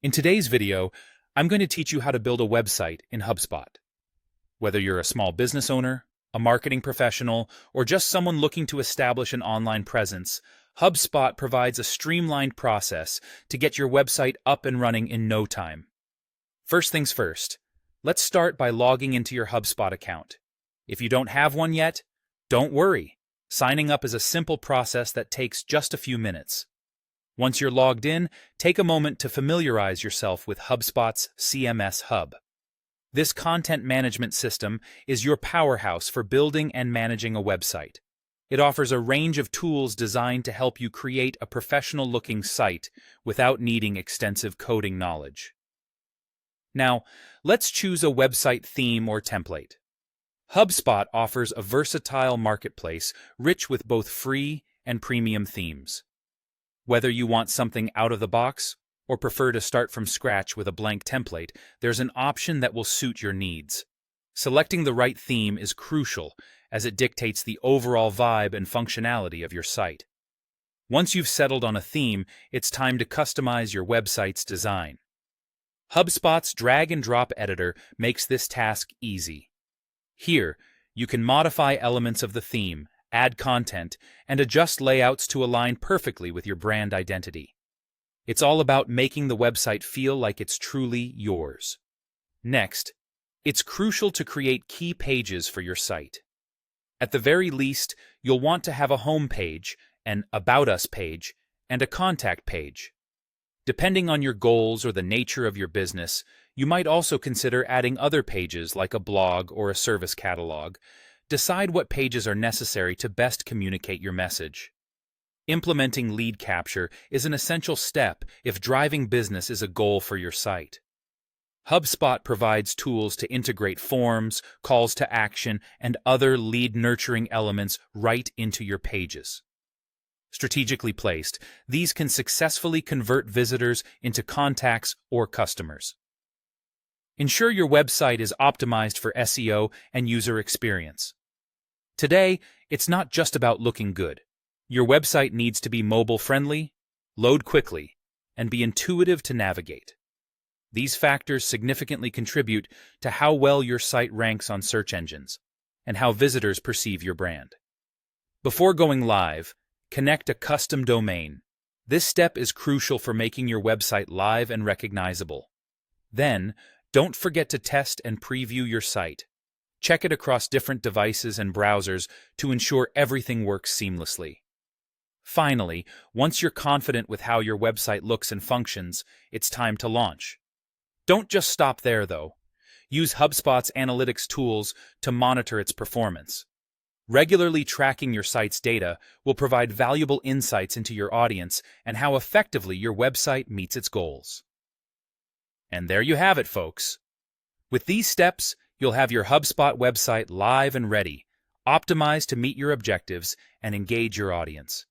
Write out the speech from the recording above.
In today's video, I'm going to teach you how to build a website in HubSpot. Whether you're a small business owner, a marketing professional, or just someone looking to establish an online presence, HubSpot provides a streamlined process to get your website up and running in no time. First things first, let's start by logging into your HubSpot account. If you don't have one yet, don't worry. Signing up is a simple process that takes just a few minutes. Once you're logged in, take a moment to familiarize yourself with HubSpot's CMS Hub. This content management system is your powerhouse for building and managing a website. It offers a range of tools designed to help you create a professional-looking site without needing extensive coding knowledge. Now, let's choose a website theme or template. HubSpot offers a versatile marketplace rich with both free and premium themes. Whether you want something out of the box or prefer to start from scratch with a blank template, there's an option that will suit your needs. Selecting the right theme is crucial as it dictates the overall vibe and functionality of your site. Once you've settled on a theme, it's time to customize your website's design. HubSpot's drag-and-drop editor makes this task easy. Here, you can modify elements of the theme, add content, and adjust layouts to align perfectly with your brand identity. It's all about making the website feel like it's truly yours. Next, it's crucial to create key pages for your site. At the very least, you'll want to have a home page, an About Us page, and a contact page. Depending on your goals or the nature of your business, you might also consider adding other pages like a blog or a service catalog. Decide what pages are necessary to best communicate your message. Implementing lead capture is an essential step if driving business is a goal for your site. HubSpot provides tools to integrate forms, calls to action, and other lead-nurturing elements right into your pages. Strategically placed, these can successfully convert visitors into contacts or customers. Ensure your website is optimized for SEO and user experience. Today, it's not just about looking good. Your website needs to be mobile-friendly, load quickly, and be intuitive to navigate. These factors significantly contribute to how well your site ranks on search engines and how visitors perceive your brand. Before going live, connect a custom domain. This step is crucial for making your website live and recognizable. Then, don't forget to test and preview your site. Check it across different devices and browsers to ensure everything works seamlessly. Finally, once you're confident with how your website looks and functions, it's time to launch. Don't just stop there, though. Use HubSpot's analytics tools to monitor its performance. Regularly tracking your site's data will provide valuable insights into your audience and how effectively your website meets its goals. And there you have it, folks. With these steps, you'll have your HubSpot website live and ready, optimized to meet your objectives and engage your audience.